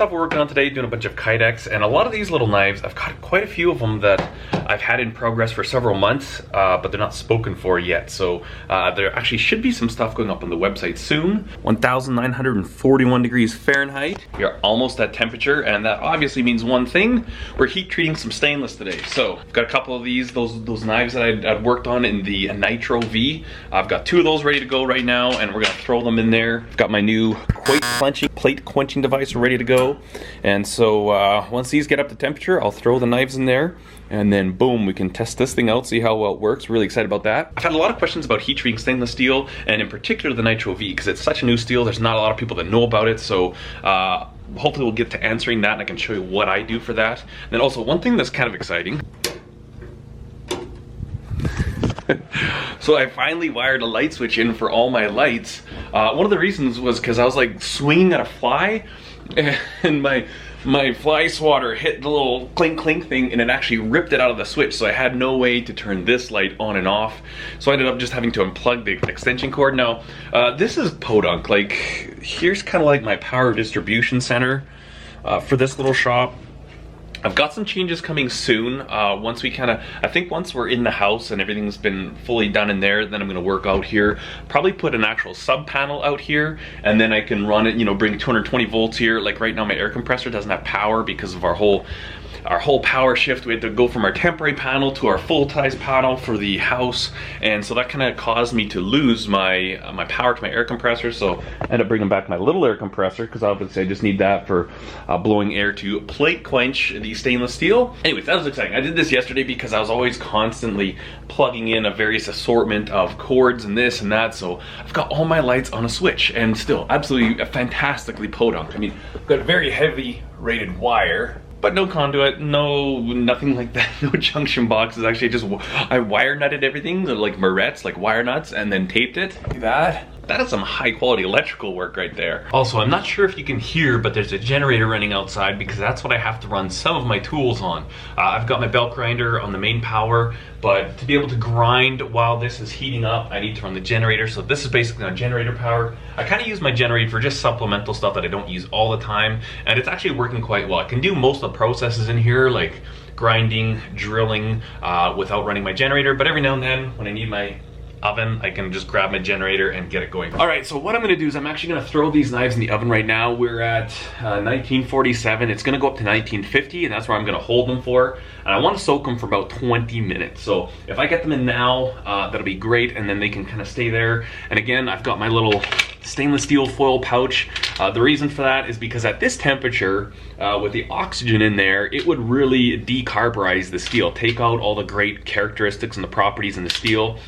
stuff we're working on today, doing a bunch of kydex, and a lot of these little knives, I've got quite a few of them that I've had in progress for several months, but they're not spoken for yet. So there actually should be some stuff going up on the website soon. 1,941 degrees Fahrenheit. We are almost at temperature, and that obviously means one thing: we're heat treating some stainless today. So I've got a couple of these, those knives that I'd worked on in the Nittro V. I've got 2 of those ready to go right now, and we're gonna throw them in there. I've got my new plate quenching device ready to go, and so once these get up to temperature, I'll throw the knives in there, and then boom, we can test this thing out, see how well it works. Really excited about that. I've had a lot of questions about heat treating stainless steel, and in particular the Nittro V, because it's such a new steel. There's not a lot of people that know about it, so hopefully we'll get to answering that, and I can show you what I do for that. And then also one thing that's kind of exciting. So I finally wired a light switch in for all my lights. One of the reasons was because I was like swinging at a fly, and my fly swatter hit the little clink clink thing, and it actually ripped it out of the switch, so I had no way to turn this light on and off. So I ended up just having to unplug the extension cord. Now this is podunk. Like, here's kind of like my power distribution center for this little shop. I've got some changes coming soon. Once we I think once we're in the house and everything's been fully done in there, then I'm gonna work out here. Probably put an actual sub panel out here, and then I can run it, you know, bring 220 volts here. Like right now my air compressor doesn't have power because of our whole power shift. We had to go from our temporary panel to our full-size panel for the house, and so that kind of caused me to lose my power to my air compressor. So I ended up bringing back my little air compressor, because obviously I just need that for blowing air to plate quench the stainless steel. Anyways, that was exciting. I did this yesterday because I was always constantly plugging in a various assortment of cords and this and that, so I've got all my lights on a switch, and still absolutely fantastically podunk. I mean, I've got a very heavy rated wire, but no conduit, nothing like that, no junction boxes. Actually, I wire nutted everything, like morettes, like wire nuts, and then taped it. Look at that. That is some high quality electrical work right there. Also, I'm not sure if you can hear, but there's a generator running outside because that's what I have to run some of my tools on. I've got my belt grinder on the main power, but to be able to grind while this is heating up, I need to run the generator. So this is basically on generator power. I kind of use my generator for just supplemental stuff that I don't use all the time, and it's actually working quite well. I can do most of the processes in here, like grinding, drilling, without running my generator, but every now and then when I need my oven, I can just grab my generator and get it going. All right, so what I'm gonna do is I'm actually gonna throw these knives in the oven right now. We're at 1947. It's gonna go up to 1950, and that's where I'm gonna hold them for. And I wanna soak them for about 20 minutes. So if I get them in now, that'll be great, and then they can kind of stay there. And again, I've got my little stainless steel foil pouch. The reason for that is because at this temperature, with the oxygen in there, it would really decarburize the steel, take out all the great characteristics and the properties in the steel.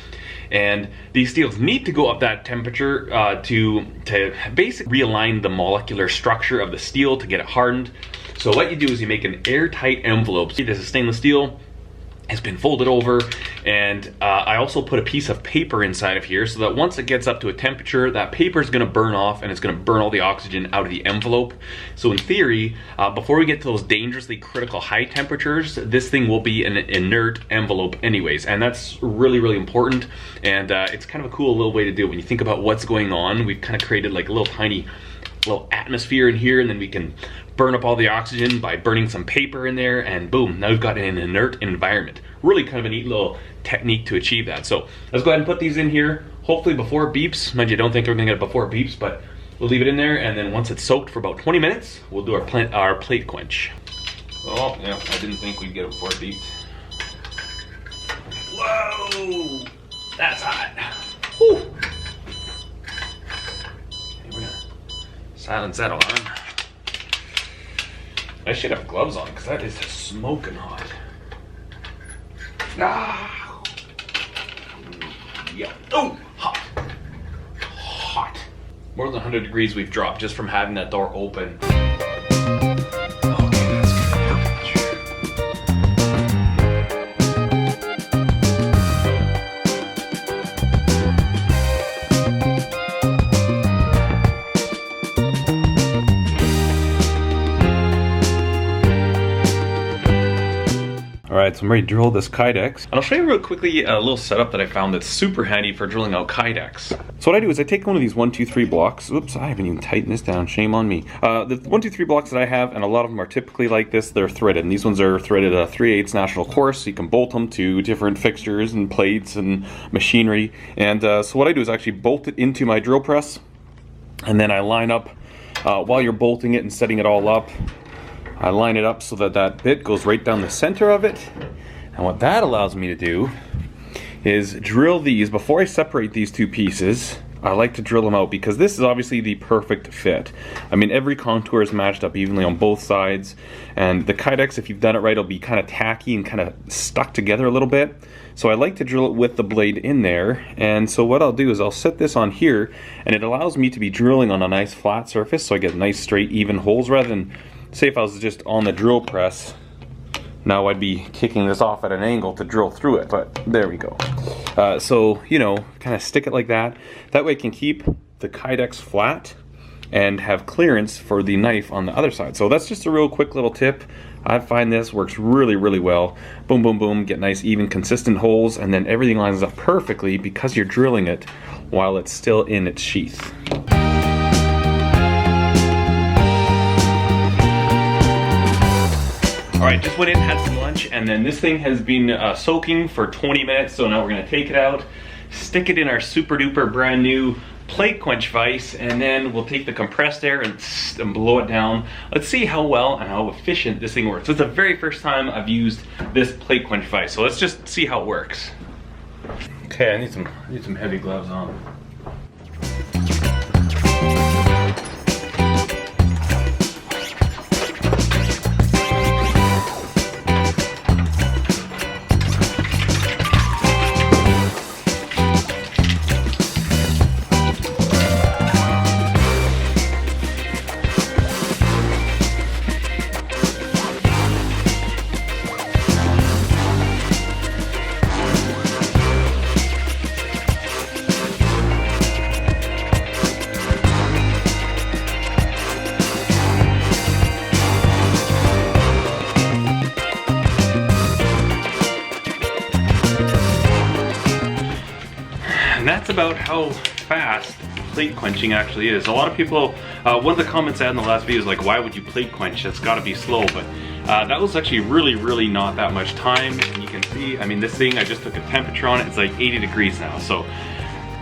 And these steels need to go up that temperature to basically realign the molecular structure of the steel to get it hardened. So what you do is you make an airtight envelope. See, this is stainless steel. It's been folded over, and I also put a piece of paper inside of here so that once it gets up to a temperature, that paper is going to burn off, and it's going to burn all the oxygen out of the envelope. So in theory, before we get to those dangerously critical high temperatures, this thing will be an inert envelope anyways, and that's really, really important. And it's kind of a cool little way to do it. When you think about what's going on, we've kind of created like a little tiny atmosphere in here, and then we can burn up all the oxygen by burning some paper in there, and boom, now we've got an inert environment. Really kind of a neat little technique to achieve that. So let's go ahead and put these in here, hopefully before it beeps. Mind you, I don't think we're gonna get it before it beeps, but we'll leave it in there, and then once it's soaked for about 20 minutes, we'll do our plate quench. Oh, yeah, I didn't think we'd get it before it beeped. Whoa, that's hot. Whew. Okay, we're gonna silence that alarm. I should have gloves on because that is smoking hot. Ah. Yeah. Oh, hot. Hot. More than 100 degrees we've dropped just from having that door open. Alright, so I'm ready to drill this kydex. And I'll show you real quickly a little setup that I found that's super handy for drilling out kydex. So what I do is I take one of these 1, 2, 3 blocks. Oops, I haven't even tightened this down, shame on me. The 1, 2, 3 blocks that I have, and a lot of them are typically like this, they're threaded. And these ones are threaded 3/8 national course, so you can bolt them to different fixtures and plates and machinery. And so what I do is actually bolt it into my drill press, and then I line up, while you're bolting it and setting it all up, I line it up so that that bit goes right down the center of it. And what that allows me to do is drill these. Before I separate these two pieces, I like to drill them out because this is obviously the perfect fit. I mean, every contour is matched up evenly on both sides, and the kydex, if you've done it right, it'll be kind of tacky and kind of stuck together a little bit. So I like to drill it with the blade in there, and so what I'll do is I'll set this on here, and it allows me to be drilling on a nice flat surface, so I get nice straight even holes rather than, say if I was just on the drill press, now I'd be kicking this off at an angle to drill through it, but there we go. So, you know, kind of stick it like that. That way I can keep the kydex flat and have clearance for the knife on the other side. So that's just a real quick little tip. I find this works really, really well. Boom, boom, boom, get nice, even, consistent holes, and then everything lines up perfectly because you're drilling it while it's still in its sheath. Alright, just went in, had some lunch, and then this thing has been soaking for 20 minutes, so now we're going to take it out, stick it in our super duper brand new plate quench vise, and then we'll take the compressed air and blow it down. Let's see how well and how efficient this thing works. It's the very first time I've used this plate quench vise, so let's just see how it works. Okay, I need some heavy gloves on. And that's about how fast plate quenching actually is. A lot of people, one of the comments I had in the last video is like, why would you plate quench? It's gotta be slow, but that was actually really not that much time. And you can see, I mean, this thing, I just took a temperature on it, it's like 80 degrees now. So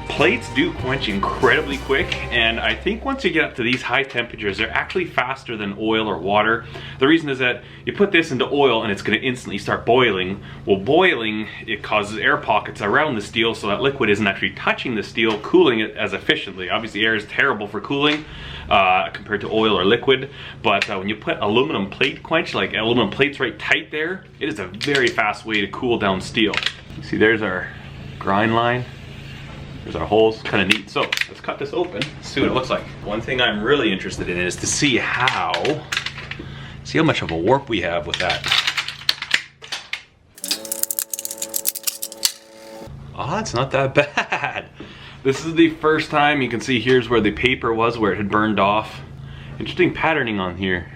plates do quench incredibly quick, and I think once you get up to these high temperatures, they're actually faster than oil or water. The reason is that you put this into oil and it's going to instantly start boiling. Well, boiling, it causes air pockets around the steel, so that liquid isn't actually touching the steel, cooling it as efficiently. Obviously, air is terrible for cooling compared to oil or liquid, but when you put aluminum plate quench, like aluminum plates right tight there, it is a very fast way to cool down steel. You see, there's our grind line. There's our holes, kind of neat. So let's cut this open, see what it looks like. One thing I'm really interested in is to see how much of a warp we have with that. Oh, it's not that bad. This is the first time, you can see here's where the paper was, where it had burned off. Interesting patterning on here.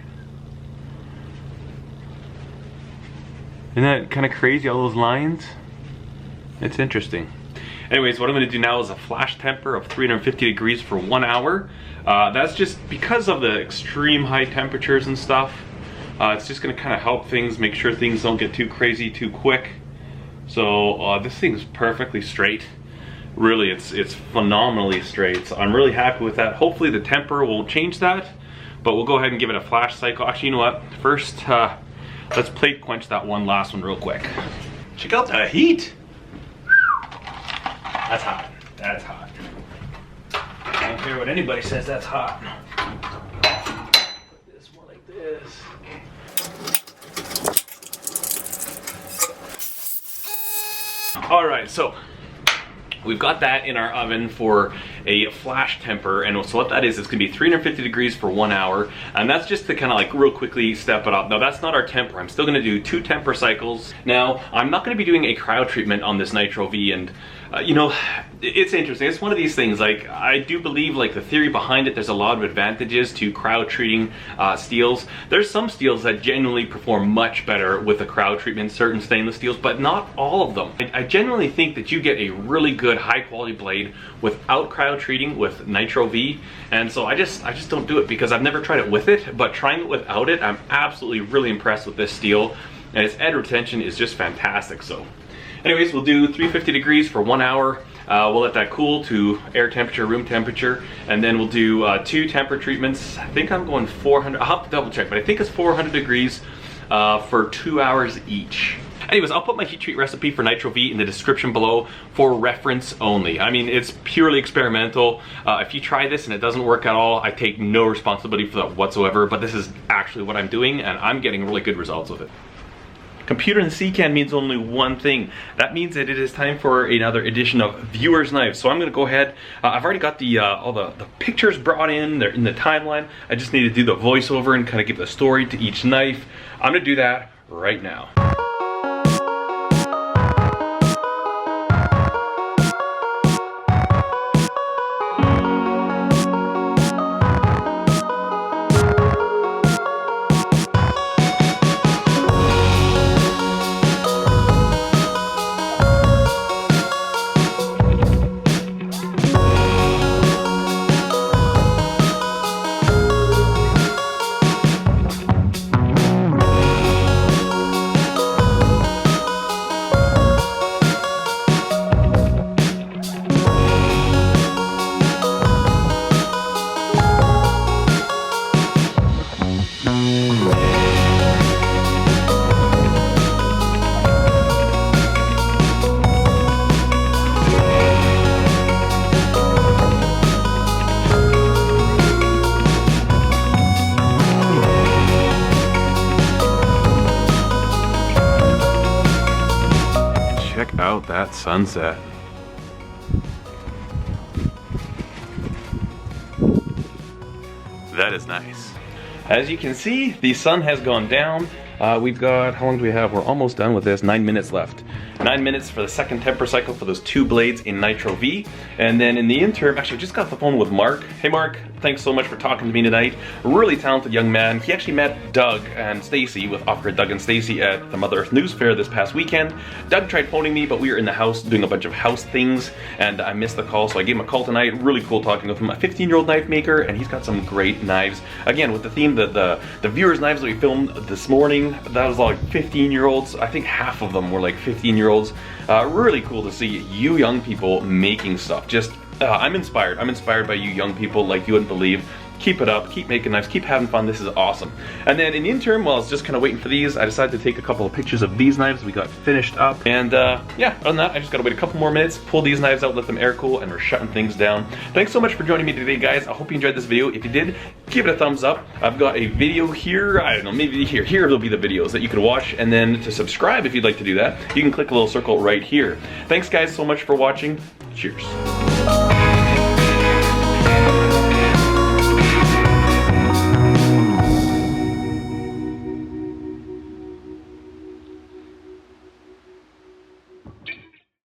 Isn't that kind of crazy, all those lines? It's interesting. Anyways, what I'm going to do now is a flash temper of 350 degrees for 1 hour. That's just because of the extreme high temperatures and stuff. It's just going to kind of help things, make sure things don't get too crazy too quick. So this thing is perfectly straight. Really, it's phenomenally straight. So I'm really happy with that. Hopefully the temper won't change that, but we'll go ahead and give it a flash cycle. Actually, you know what? First, let's plate quench that last one real quick. Check out the heat. That's hot. That's hot. I don't care what anybody says, that's hot. Put this more like this. Alright, so we've got that in our oven for a flash temper, and so what that is, it's gonna be 350 degrees for 1 hour, and that's just to kind of like real quickly step it up. Now that's not our temper. I'm still gonna do 2 temper cycles. Now I'm not gonna be doing a cryo treatment on this Nittro V, and You know, it's interesting. It's one of these things, like, I do believe, like, the theory behind it, there's a lot of advantages to crowd treating steels. There's some steels that genuinely perform much better with the crowd treatment, certain stainless steels, but not all of them. I genuinely think that you get a really good high quality blade without crowd treating with Nittro V, and so I just don't do it because I've never tried it with it, but trying it without it, I'm absolutely really impressed with this steel, and its edge retention is just fantastic. So anyways, we'll do 350 degrees for 1 hour. We'll let that cool to air temperature, room temperature, and then we'll do 2 temper treatments. I think I'm going 400, I'll have to double check, but I think it's 400 degrees for 2 hours each. Anyways, I'll put my heat treat recipe for Nittro V in the description below for reference only. I mean, it's purely experimental. If you try this and it doesn't work at all, I take no responsibility for that whatsoever, but this is actually what I'm doing, and I'm getting really good results with it. Computer and C-Can means only one thing. That means that it is time for another edition of Viewer's Knives. So I'm gonna go ahead, I've already got the all the pictures brought in, they're in the timeline. I just need to do the voiceover and kind of give the story to each knife. I'm gonna do that right now. Check out that sunset. That is nice. As you can see, the sun has gone down. We've got, how long do we have? We're almost done with this, 9 minutes left. 9 minutes for the second temper cycle for those 2 blades in Nittro V. And then in the interim, actually I just got off the phone with Mark. Hey Mark, thanks so much for talking to me tonight. Really talented young man. He actually met Doug and Stacy with Off-Grid Doug and Stacy at the Mother Earth News Fair this past weekend. Doug tried phoning me, but we were in the house doing a bunch of house things and I missed the call, so I gave him a call tonight. Really cool talking with him. A 15-year-old knife maker, and he's got some great knives. Again, with the theme, the viewers' knives that we filmed this morning, that was like 15-year-olds. I think half of them were like 15-year-olds. Really cool to see you young people making stuff. Just, I'm inspired. I'm inspired by you young people like you wouldn't believe. Keep it up, keep making knives, keep having fun. This is awesome. And then in the interim, while I was just kind of waiting for these, I decided to take a couple of pictures of these knives. We got finished up. And yeah, other than that, I just gotta wait a couple more minutes, pull these knives out, let them air cool, and we're shutting things down. Thanks so much for joining me today, guys. I hope you enjoyed this video. If you did, give it a thumbs up. I've got a video here, I don't know, maybe here. Here will be the videos that you can watch. And then to subscribe, if you'd like to do that, you can click a little circle right here. Thanks, guys, so much for watching. Cheers.